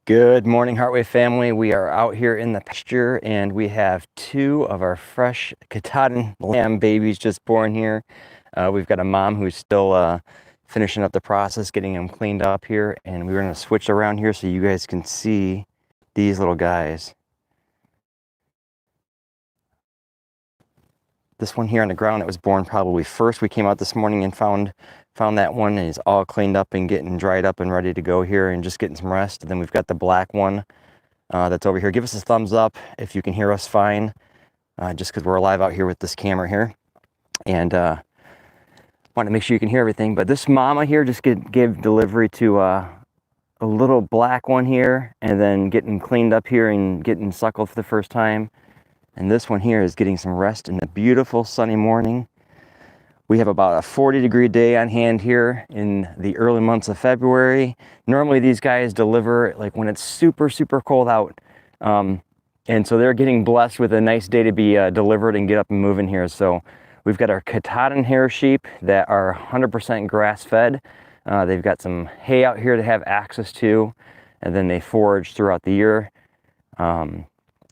Good morning, Heartway family. We are out here in the pasture and we have two of our fresh Katahdin lamb babies just born here. We've got a mom who's still finishing up the process, getting them cleaned up here, and we're going to switch around here so you guys can see these little guys. This one here on the ground that was born probably first. We came out this morning and found that one, and he's all cleaned up and getting dried up and ready to go here and just getting some rest. And then we've got the black one that's over here. Give us a thumbs up if you can hear us fine, just because we're live out here with this camera here. And want to make sure you can hear everything. But this mama here just gave delivery to a little black one here, and then getting cleaned up here and getting suckled for the first time. And this one here is getting some rest in the beautiful sunny morning. We have about a 40-degree day on hand here in the early months of February. Normally these guys deliver like when it's super, super cold out. And so they're getting blessed with a nice day to be delivered and get up and moving here. So we've got our Katahdin hair sheep that are 100% grass-fed. They've got some hay out here to have access to, and then they forage throughout the year.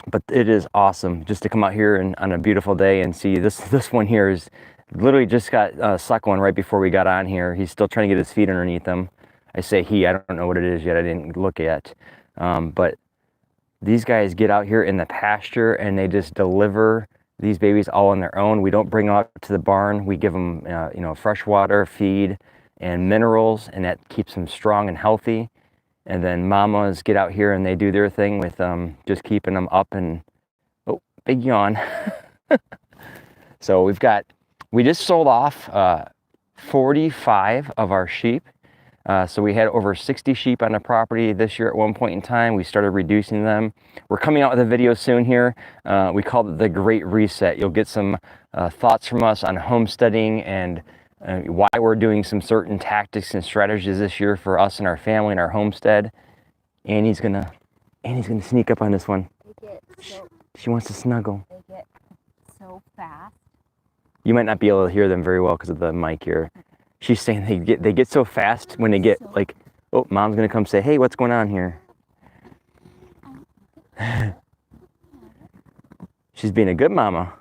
But it is awesome just to come out here and on a beautiful day and see this one here is literally just got suckling right before we got on here. He's still trying to get his feet underneath him. I say he, I don't know what it is yet. I didn't look yet. But these guys get out here in the pasture and they just deliver these babies all on their own. We don't bring them out to the barn. We give them, fresh water, feed, and minerals, and that keeps them strong and healthy. And then mamas get out here and they do their thing with just keeping them up and, oh, big yawn. So we just sold off 45 of our sheep. So we had over 60 sheep on the property this year at one point in time. We started reducing them. We're coming out with a video soon here. We called it the Great Reset. You'll get some thoughts from us on homesteading and why we're doing some certain tactics and strategies this year for us and our family and our homestead. Annie's gonna sneak up on this one. She wants to snuggle. They get so fast. You might not be able to hear them very well because of the mic here. She's saying they get so fast when they get like, oh, mom's gonna come say, hey, what's going on here? She's being a good mama.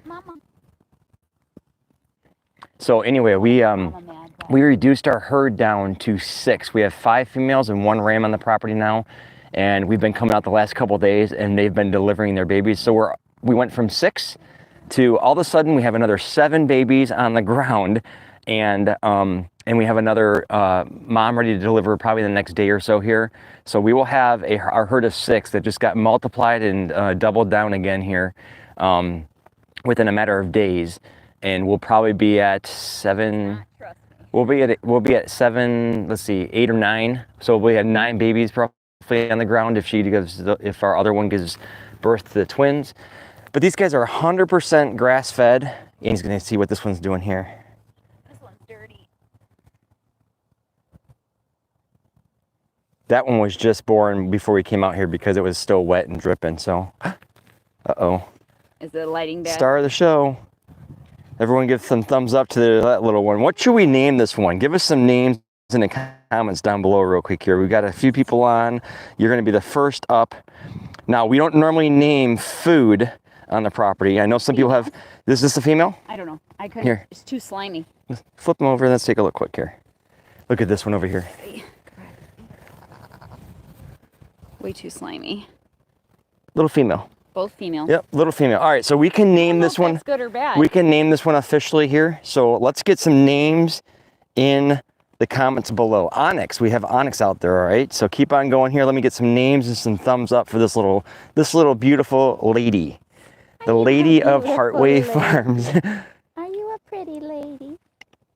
Mama. So anyway, we reduced our herd down to 6. We have 5 females and 1 ram on the property now, and we've been coming out the last couple of days, and they've been delivering their babies. So we went from 6 to all of a sudden we have another 7 babies on the ground, and we have another mom ready to deliver probably the next day or so here. So we will have our herd of 6 that just got multiplied and doubled down again here within a matter of days. And we'll probably be at 7. We'll be at 7. Let's see, 8 or 9. So we have 9 babies probably on the ground if our other one gives birth to the twins. But these guys are 100% grass fed. And he's gonna see what this one's doing here. This one's dirty. That one was just born before we came out here because it was still wet and dripping. So, uh-oh. Is the lighting bad? Star of the show. Everyone give some thumbs up to that little one. What should we name this one? Give us some names in the comments down below real quick here. We've got a few people on. You're going to be the first up. Now, we don't normally name food on the property. I know some people have. Is this a female? I don't know. I couldn't. Here. It's too slimy. Let's flip them over. Let's take a look quick here. Look at this one over here. Way too slimy. Little female. Both females. Yep, little female. All right, so we can name this one. That's good or bad. We can name this one officially here. So let's get some names in the comments below. Onyx, we have Onyx out there, all right? So keep on going here. Let me get some names and some thumbs up for this little beautiful lady. The lady of Heartway Farms. Are you a pretty lady?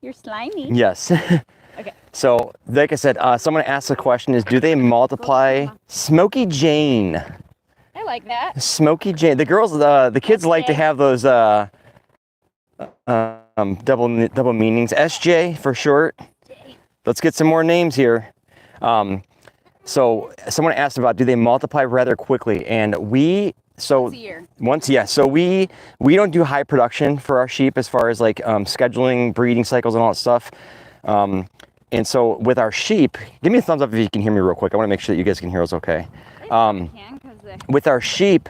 You're slimy. Yes. Okay. So, like I said, someone asked the question is, do they multiply? Smoky Jane. I like that. Smoky Jane. The girls, the kids like to have those double meanings. SJ for short. Let's get some more names here. So someone asked about, do they multiply rather quickly? And once a year. So we don't do high production for our sheep as far as like scheduling breeding cycles and all that stuff. And so with our sheep, give me a thumbs up if you can hear me real quick. I want to make sure that you guys can hear us okay. With our sheep,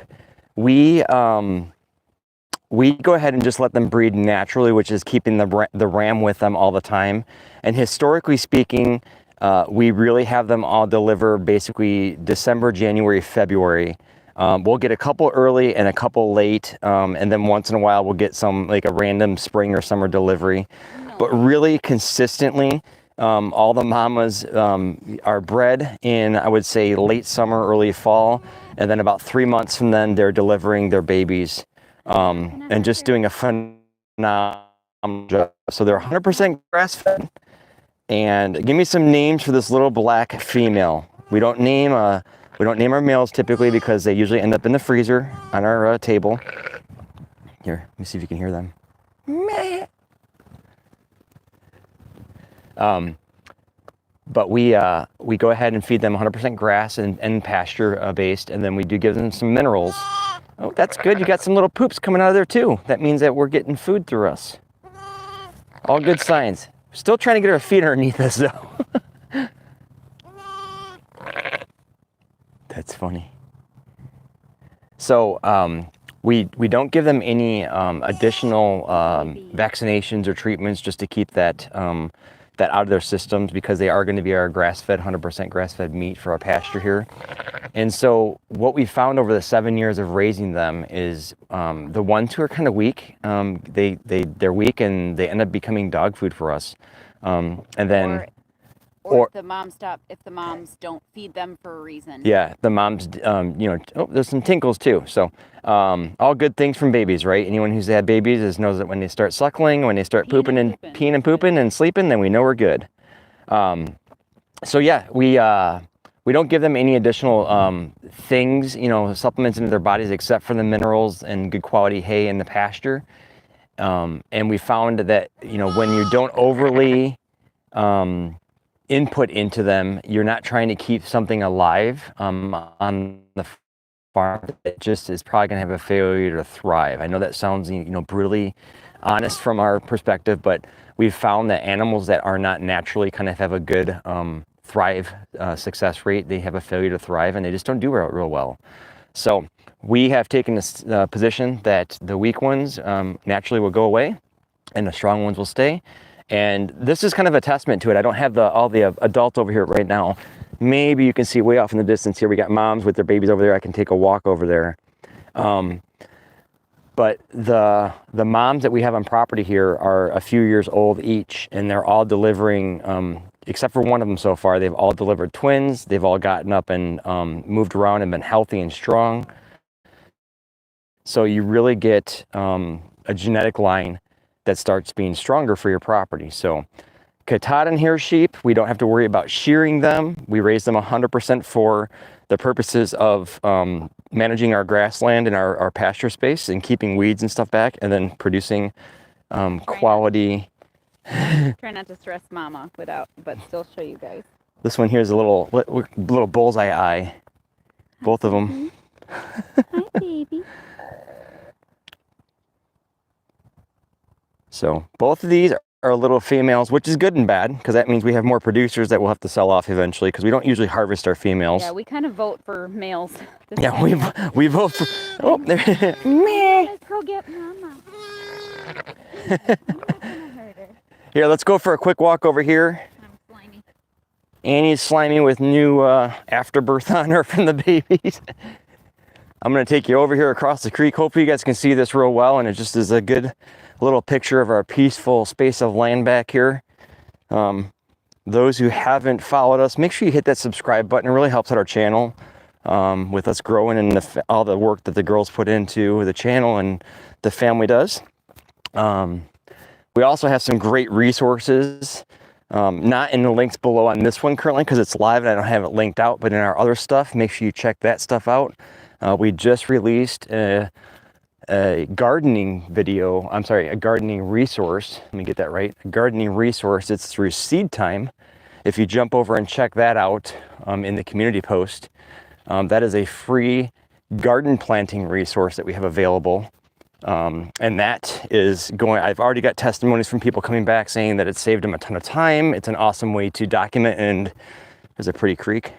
we go ahead and just let them breed naturally, which is keeping the ram with them all the time. And historically speaking, we really have them all deliver basically December, January, February. We'll get a couple early and a couple late, and then once in a while we'll get some like a random spring or summer delivery. But really consistently, all the mamas are bred in, I would say, late summer, early fall, and then about 3 months from then they're delivering their babies, and just doing a phenomenal job. So they're 100% grass-fed. And give me some names for this little black female. We don't name our males typically because they usually end up in the freezer on our table. Here, let me see if you can hear them. Meh. But we go ahead and feed them 100% grass and pasture based, and then we do give them some minerals. Oh, that's good. You got some little poops coming out of there too. That means that we're getting food through us. All good signs. Still trying to get our feet underneath us though. That's funny. So we don't give them any additional vaccinations or treatments just to keep that out of their systems, because they are going to be our grass-fed, 100% grass-fed meat for our pasture here. And so what we found over the 7 years of raising them is the ones who are kind of weak, they're weak and they end up becoming dog food for us. And then or if the moms don't feed them for a reason. Yeah, the moms, there's some tinkles too. So all good things from babies, right? Anyone who's had babies knows that when they start suckling, when they start peeing and pooping and sleeping, then we know we're good. So yeah, we don't give them any additional things, supplements into their bodies except for the minerals and good quality hay in the pasture. And we found that, when you don't overly input into them, you're not trying to keep something alive on the farm. It just is probably going to have a failure to thrive. I know that sounds, brutally honest from our perspective, but we've found that animals that are not naturally kind of have a good thrive success rate, they have a failure to thrive, and they just don't do real well. So we have taken this position that the weak ones naturally will go away and the strong ones will stay. And this is kind of a testament to it. I don't have all the adults over here right now. Maybe you can see way off in the distance here, we got moms with their babies over there. I can take a walk over there. But the moms that we have on property here are a few years old each, and they're all delivering, except for one of them so far, they've all delivered twins. They've all gotten up and moved around and been healthy and strong. So you really get a genetic line that starts being stronger for your property. So Katahdin here sheep, we don't have to worry about shearing them. We raise them 100% for the purposes of managing our grassland and our pasture space and keeping weeds and stuff back, and then producing quality. Try not to stress mama but still show you guys. This one here is a little bullseye eye. Both of them. Hi, baby. So both of these are little females, which is good and bad, because that means we have more producers that we'll have to sell off eventually, because we don't usually harvest our females. Yeah, we kind of vote for males. Yeah, we vote for. Oh, there. Let's go get mama. I'm not gonna hurt her. Here, let's go for a quick walk over here. I'm slimy. Annie's slimy with new afterbirth on her from the babies. I'm going to take you over here across the creek. Hopefully you guys can see this real well, and it just is a good little picture of our peaceful space of land back here. Those who haven't followed us, make sure you hit that subscribe button. It really helps out our channel with us growing, and all the work that the girls put into the channel and the family does. We also have some great resources, not in the links below on this one currently because it's live and I don't have it linked out, but in our other stuff, make sure you check that stuff out. We just released a gardening resource. Let me get that right. A gardening resource. It's through Seedtime. If you jump over and check that out in the community post, that is a free garden planting resource that we have available. And that is going, I've already got testimonies from people coming back saying that it saved them a ton of time. It's an awesome way to document, and there's a pretty creek.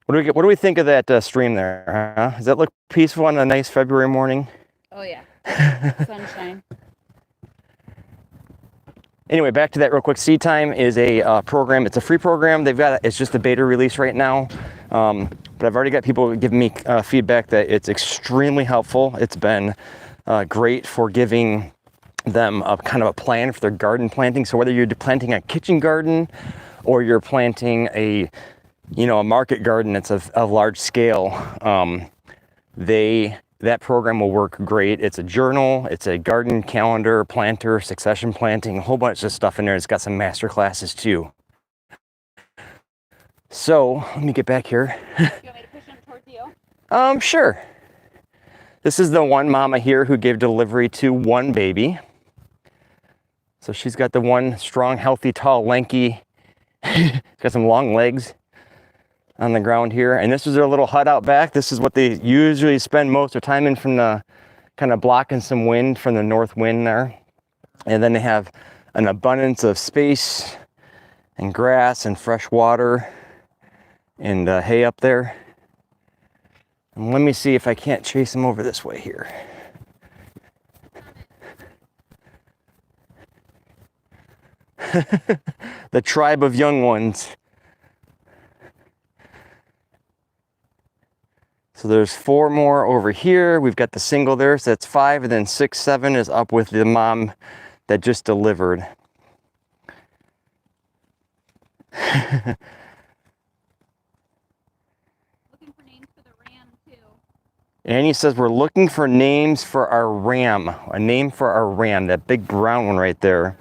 What do we think of that stream there? Huh? Does that look peaceful on a nice February morning? Oh yeah. Sunshine. Anyway, back to that real quick. Seedtime is a program. It's a free program. It's just a beta release right now. But I've already got people giving me feedback that it's extremely helpful. It's been great for giving them a kind of a plan for their garden planting. So whether you're planting a kitchen garden or you're planting a market garden that's of large scale, that program will work great. It's a journal, it's a garden calendar, planter, succession planting, a whole bunch of stuff in there. It's got some master classes too. So let me get back here. You want me to push them towards you? Sure. This is the one mama here who gave delivery to one baby. So she's got the one strong, healthy, tall, lanky, got some long legs on the ground here. And this is their little hut out back. This is what they usually spend most of their time in, from the kind of blocking some wind from the north wind there. And then they have an abundance of space and grass and fresh water and hay up there. And let me see if I can't chase them over this way here. The tribe of young ones. So there's 4 more over here. We've got the single there, so that's 5, and then 6, 7 is up with the mom that just delivered. Looking for names for the ram too. Annie says we're looking for names for our ram. A name for our ram, that big brown one right there.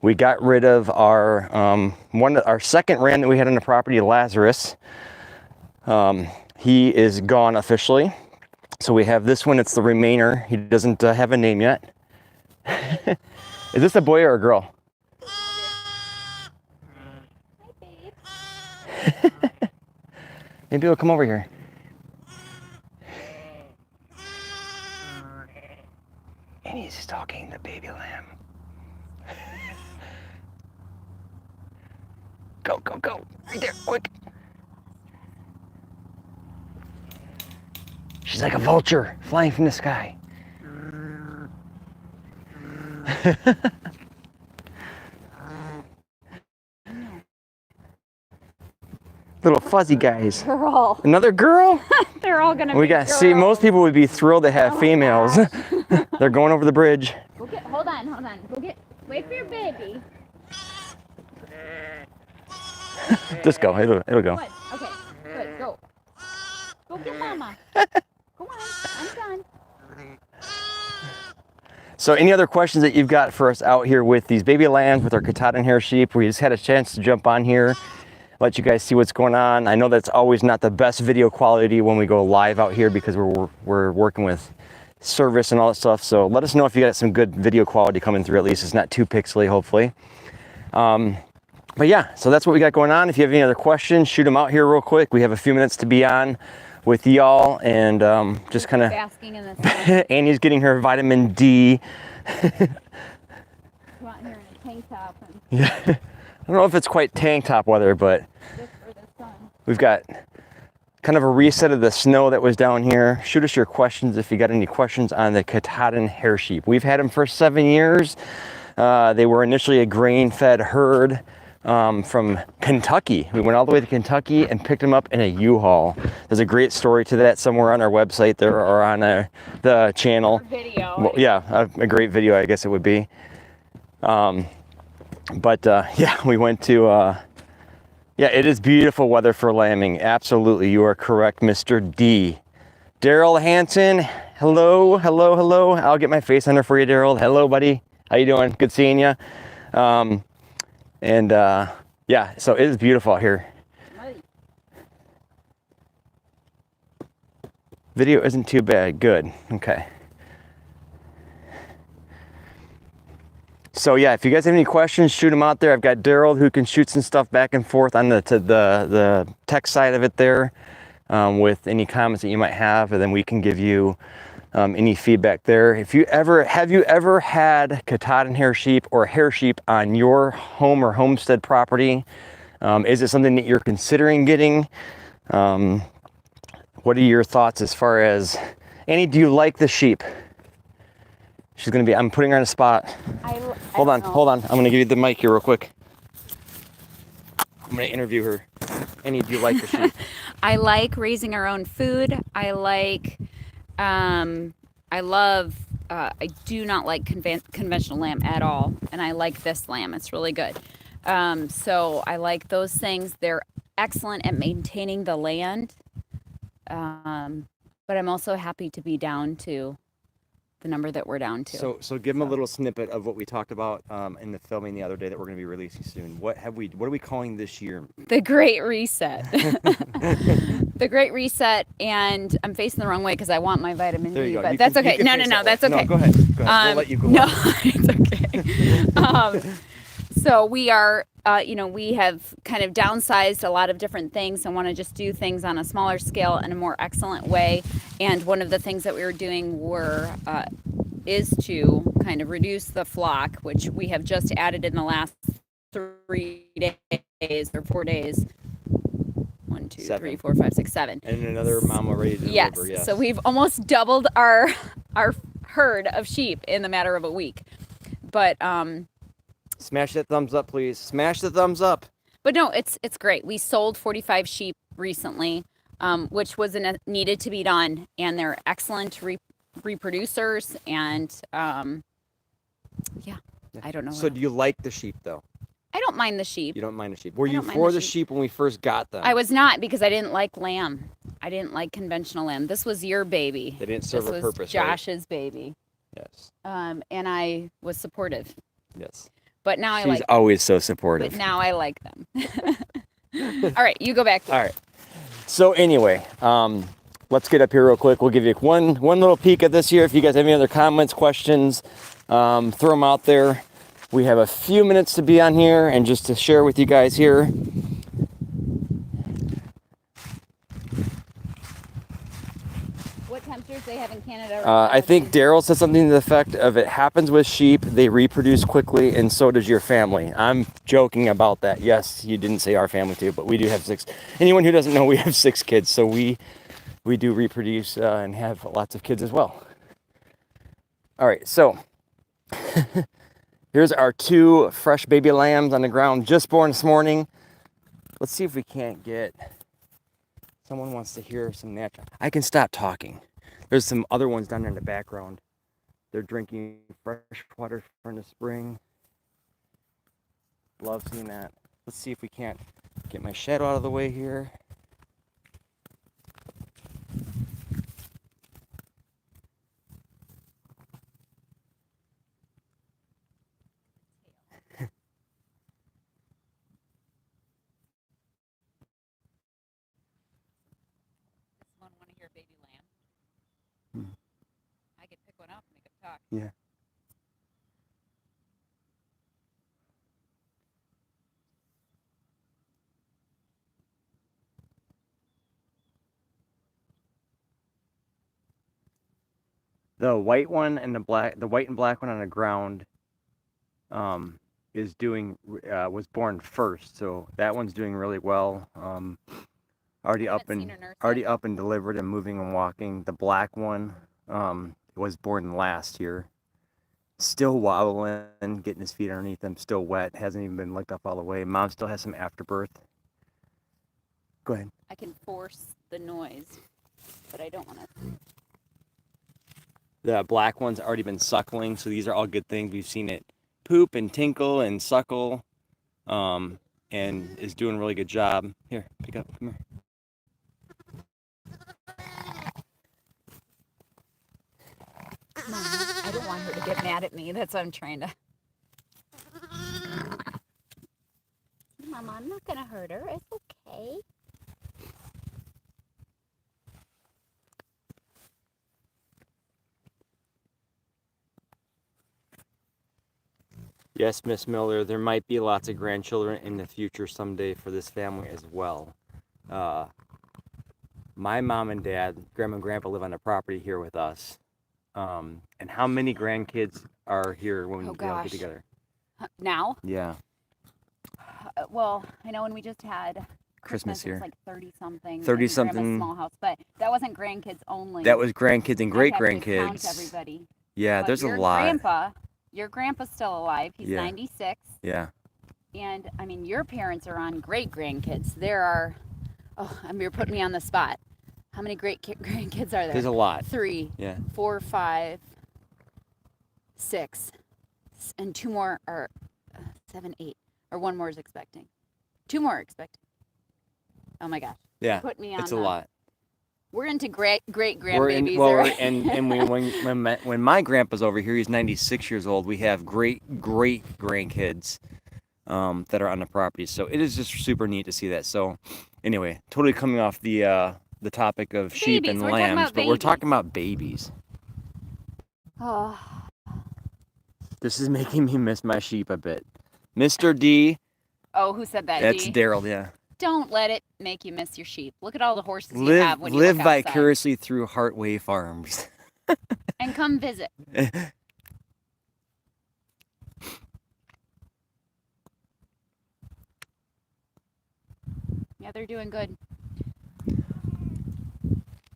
We got rid of our our second ram that we had on the property, Lazarus. He is gone officially. So we have this one, it's the remainder. He doesn't have a name yet. Is this a boy or a girl? Hi, babe. Maybe he'll come over here. And he's stalking the baby lamb. Go, go, go. Right there, quick. She's like a vulture flying from the sky. Little fuzzy guys. Girl. Another girl? They're all gonna We be got, see, most people would be thrilled to have females. They're going over the bridge. Hold on. Wait for your baby. Just go, it'll go. Good. Okay. Good. Go. Go get mama. Go on. I'm done. So any other questions that you've got for us out here with these baby lambs, with our Katahdin hair sheep? We just had a chance to jump on here, let you guys see what's going on. I know that's always not the best video quality when we go live out here because we're working with service and all that stuff. So let us know if you got some good video quality coming through. At least it's not too pixely, hopefully. But yeah, so that's what we got going on. If you have any other questions, shoot them out here real quick. We have a few minutes to be on with y'all, and just kind of Basking in the sun. Annie's getting her vitamin D. Come out here in a tank top and Yeah, I don't know if it's quite tank top weather, but just for the sun. we've got kind of a reset of the snow that was down here. Shoot us your questions if you got any questions on the Katahdin hair sheep. We've had them for 7 years. They were initially a grain-fed herd from Kentucky. We went all the way to Kentucky and picked them up in a U-Haul. There's a great story to that somewhere on our website there or on the channel. Video. Well, yeah, a great video, I guess it would be. Yeah, we went to, yeah, it is beautiful weather for lambing. Absolutely, you are correct, Mr. D. Daryl Hanson, hello. I'll get my face under for you, Daryl. Hello, buddy. How you doing? Good seeing you. Yeah, so it is beautiful out here. Video isn't too bad. Good. Okay. So yeah, if you guys have any questions, shoot them out there. I've got Daryl who can shoot some stuff back and forth on the tech side of it there, with any comments that you might have, and then we can give you any feedback there. Have you ever had Katahdin hair sheep or hair sheep on your home or homestead property? Is it something that you're considering getting? What are your thoughts as far as, Annie, do you like the sheep? She's gonna be, I'm putting her on a spot. Hold on. I'm gonna give you the mic here real quick. I'm gonna interview her. Annie, do you like the sheep? I like raising our own food. I do not like conventional lamb at all. And I like this lamb. It's really good. So I like those things. They're excellent at maintaining the land. But I'm also happy to be down to the number that we're down to. So give them a little snippet of what we talked about in the filming the other day that we're going to be releasing soon. What are we calling this year? The Great Reset. The Great Reset, and I'm facing the wrong way because I want my vitamin There you D, go. but You that's can- you okay. can No, face that's okay. No, go ahead. We'll let you go. No, it's okay. So we are, we have kind of downsized a lot of different things and want to just do things on a smaller scale in a more excellent way. And one of the things that we were doing is to kind of reduce the flock, which we have just added in the last 3 days or 4 days. 1, 2, 3, 4, 5, 6, 7. And another mama ready to deliver. Yes. So we've almost doubled our herd of sheep in the matter of a week. But smash that thumbs up, please. Smash the thumbs up. But no, it's great. We sold 45 sheep recently, which needed to be done, and they're excellent reproducers. And I don't know. So do you like the sheep though? I don't mind the sheep. You don't mind the sheep. Were you for the sheep when we first got them? I was not, because I didn't like lamb. I didn't like conventional lamb. This was your baby. They didn't serve a purpose. Josh's baby. Yes. And I was supportive. Yes. But now She's always so supportive. But now I like them. All right, you go back there. All right. So anyway, let's get up here real quick. We'll give you one little peek at this here. If you guys have any other comments, questions, throw them out there. We have a few minutes to be on here and just to share with you guys here. What temperatures they have in Canada? I think Daryl said something to the effect of, it happens with sheep, they reproduce quickly, and so does your family. I'm joking about that. Yes, you didn't say our family too, but we do have 6. Anyone who doesn't know, we have 6 kids, so we do reproduce and have lots of kids as well. All right, so here's our 2 fresh baby lambs on the ground, just born this morning. Let's see if we can't get, someone wants to hear some natural. I can stop talking. There's some other ones down there in the background. They're drinking fresh water from the spring. Love seeing that. Let's see if we can't get my shadow out of the way here. Want to hear baby lamb? I could pick one up and make it talk. Yeah. The white one and the white and black one on the ground, was born first, so that one's doing really well. Already up and delivered and moving and walking. The black one was born last year. Still wobbling, getting his feet underneath him, still wet, hasn't even been licked up all the way. Mom still has some afterbirth. Go ahead. I can force the noise, but I don't want to. The black one's already been suckling, so these are all good things. We've seen it poop and tinkle and suckle, and is doing a really good job. Here, pick up, come here. I don't want her to get mad at me. That's what I'm trying to. Mama, I'm not going to hurt her. It's okay. Yes, Miss Miller, there might be lots of grandchildren in the future someday for this family as well. My mom and dad, grandma and grandpa live on the property here with us. And how many grandkids are here when Oh, we all get gosh. together? Now, Yeah, well, I know when we just had Christmas Christmas, it here. was like 30 something. 30 in Grandma's something. small house, but that wasn't grandkids only. That was grandkids and I have to count great-grandkids. everybody. Yeah, But there's a lot. Your grandpa's still alive. He's Yeah. 96. Yeah. And I mean, your parents are on great grandkids. There are, you're putting me on the spot. How many grandkids are there? There's a lot. 3, Yeah. 4, 5, 6, and 2 more are 7, 8, or 1 more is expecting. 2 more are expecting. Oh my gosh. Yeah. Put me on. It's a lot. We're into great We're in, grandbabies. well, when my grandpa's over here, he's 96 years old. We have great grandkids that are on the property. So it is just super neat to see that. So anyway, totally coming off the topic of sheep Babies. and We're talking lambs, about but we're babies. talking about babies. Oh, This is making me miss my sheep a bit. Mr. D, who said that? that's D? Daryl, yeah. Don't let it make you miss your sheep. Look at all the horses you have when you Live look outside. vicariously through Heartway Farms. And come visit. Yeah, they're doing good.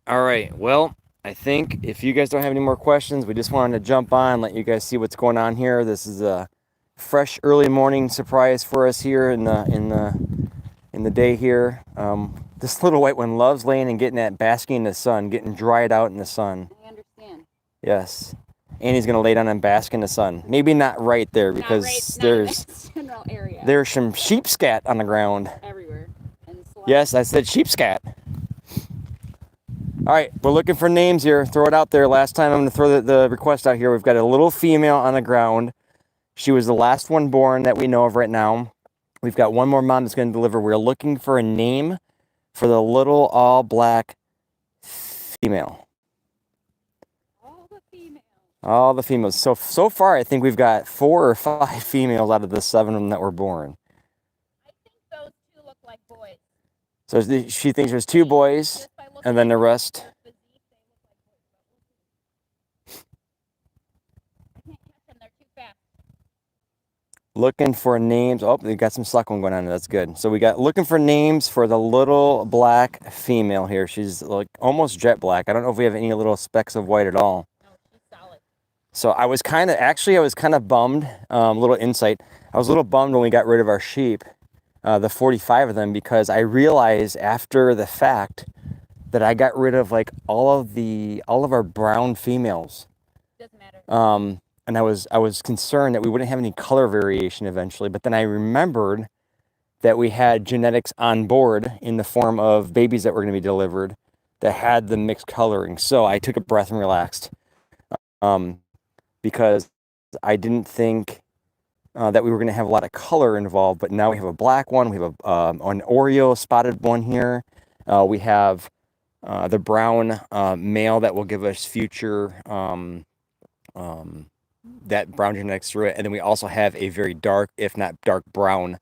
All right, well, I think if you guys don't have any more questions, we just wanted to jump on, let you guys see what's going on here. This is a fresh early morning surprise for us here in the day here. This little white one loves laying and getting that basking in the sun, getting dried out in the sun. I understand. Yes. And he's gonna lay down and bask in the sun. Maybe not right there because not in this general area. there's some sheep scat on the ground. Everywhere. And Yes, I said sheep scat. All right, we're looking for names here. Throw it out there. Last time I'm going to throw the request out here. We've got a little female on the ground. She was the last one born that we know of right now. We've got one more mom that's going to deliver. We're looking for a name for the little all-black female. All the females. All the females. So far, I think we've got 4 or 5 females out of the 7 of them that were born. I think those 2 look like boys. So she thinks there's 2 boys. Just by looking And then the rest. at their physique, they look like boys. I can't catch them. They're too fast. Looking for names. Oh, they got some suckling going on. That's good. So we got looking for names for the little black female here. She's like almost jet black. I don't know if we have any little specks of white at all. No, she's solid. So I was kind of bummed. Little insight. I was a little bummed when we got rid of our sheep, the 45 of them, because I realized after the fact that I got rid of like all of our brown females. Doesn't matter. And I was concerned that we wouldn't have any color variation eventually, but then I remembered that we had genetics on board in the form of babies that were going to be delivered that had the mixed coloring. So I took a breath and relaxed, because I didn't think that we were going to have a lot of color involved. But now we have a black one, we have an Oreo spotted one here, we have the brown male that will give us future that brown genetics through it, and then we also have a very dark, if not dark brown,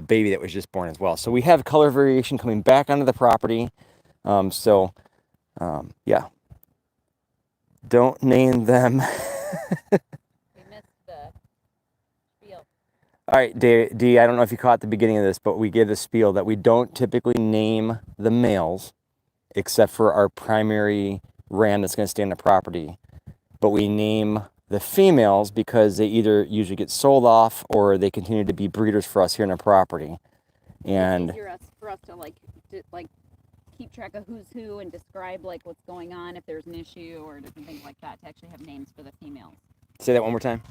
baby that was just born as well. So we have color variation coming back onto the property. Yeah. Don't name them. We missed the spiel. All right, D, I don't know if you caught the beginning of this, but we gave the spiel that we don't typically name the males except for our primary ram that's going to stay on the property. But we name the females because they either usually get sold off or they continue to be breeders for us here on the property. And It's easier for us to like keep track of who's who and describe like what's going on if there's an issue or different things like that, to actually have names for the females. say that one more time.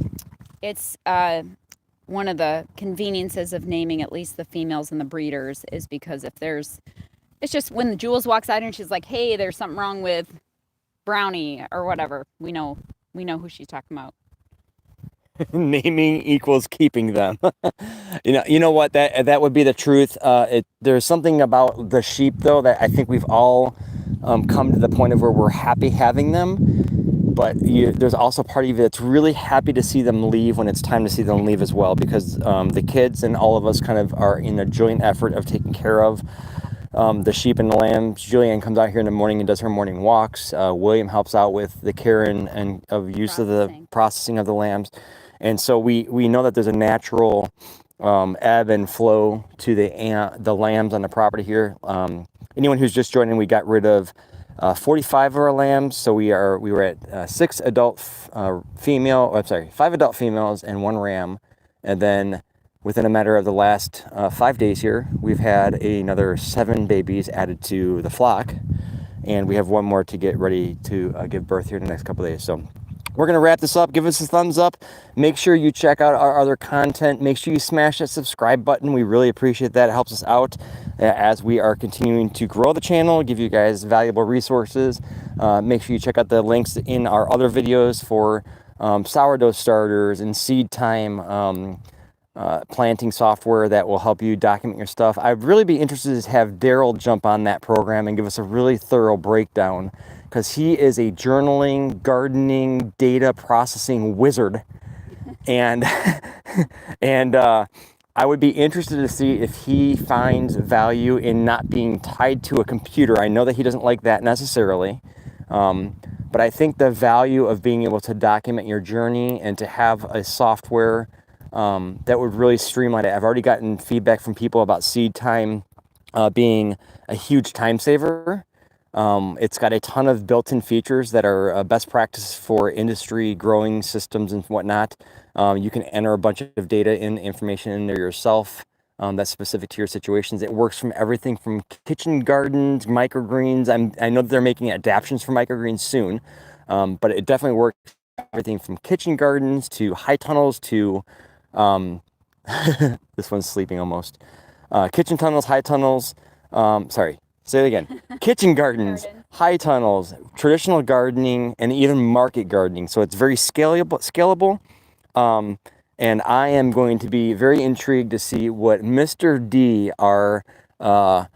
It's one of the conveniences of naming at least the females and the breeders is because if there's, it's just when Jules walks out and she's like, hey, there's something wrong with Brownie or whatever, we know who she's talking about. Naming equals keeping them. you know what, that would be the truth. There's something about the sheep though that I think we've all come to the point of where we're happy having them, but there's also part of you that's really happy to see them leave when it's time to see them leave as well, because the kids and all of us kind of are in a joint effort of taking care of the sheep and the lambs. Julianne comes out here in the morning and does her morning walks. William helps out with the care and of use of the processing of the lambs. And so we know that there's a natural ebb and flow to the lambs on the property here. Anyone who's just joining, we got rid of 45 of our lambs. So we were at 5 adult females and 1 ram. And then within a matter of the last 5 days here, we've had another 7 babies added to the flock. And we have 1 more to get ready to give birth here in the next couple of days. So we're going to wrap this up. Give us a thumbs up. Make sure you check out our other content. Make sure you smash that subscribe button. We really appreciate that. It helps us out as we are continuing to grow the channel, give you guys valuable resources. Make sure you check out the links in our other videos for sourdough starters and Seedtime planting software that will help you document your stuff. I'd really be interested to have Daryl jump on that program and give us a really thorough breakdown, because he is a journaling, gardening, data processing wizard. And I would be interested to see if he finds value in not being tied to a computer. I know that he doesn't like that necessarily, but I think the value of being able to document your journey and to have a software that would really streamline it. I've already gotten feedback from people about Seedtime being a huge time saver. It's got a ton of built-in features that are best practice for industry growing systems and whatnot. You can enter a bunch of data and information in there yourself that's specific to your situations. It works from everything from kitchen gardens, microgreens. I know that they're making adaptations for microgreens soon, but it definitely works everything from kitchen gardens to high tunnels to this one's sleeping almost. Kitchen tunnels, high tunnels. Sorry. Say it again. Kitchen gardens, high tunnels, traditional gardening, and even market gardening. So it's very scalable. And I am going to be very intrigued to see what Mr. D, let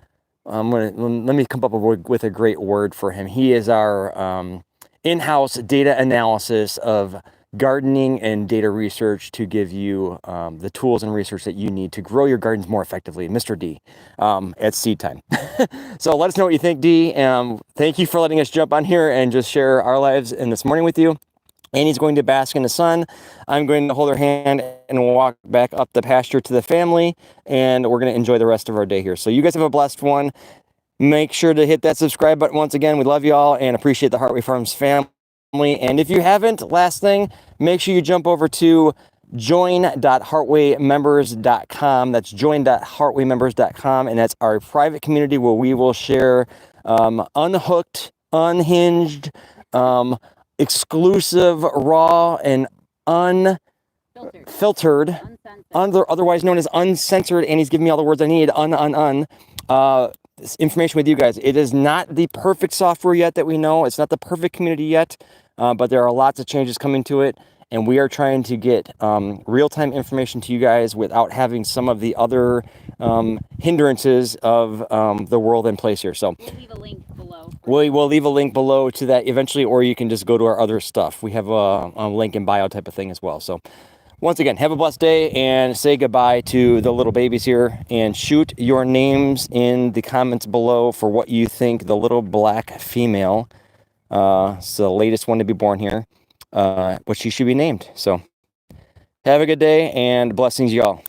me come up with a great word for him. He is our in-house data analysis of gardening and data research to give you the tools and research that you need to grow your gardens more effectively. Mr. D at Seedtime. So let us know what you think, D. Thank you for letting us jump on here and just share our lives in this morning with you. Annie's going to bask in the sun. I'm going to hold her hand and walk back up the pasture to the family, and we're going to enjoy the rest of our day here. So you guys have a blessed one. Make sure to hit that subscribe button once again. We love you all and appreciate the Heartway Farms family. And if you haven't, last thing, make sure you jump over to join.heartwaymembers.com. That's join.heartwaymembers.com, and that's our private community where we will share unhooked, unhinged, exclusive, raw, and unfiltered, otherwise known as uncensored, and he's giving me all the words I need, this information with you guys. It is not the perfect software yet that we know. It's not the perfect community yet, but there are lots of changes coming to it, and we are trying to get real-time information to you guys without having some of the other hindrances of the world in place here. So We'll leave a link below. we'll leave a link below to that eventually, or you can just go to our other stuff. We have a link in bio type of thing as well. So once again, have a blessed day and say goodbye to the little babies here, and shoot your names in the comments below for what you think the little black female, it's the latest one to be born here, what she should be named. So have a good day and blessings, y'all.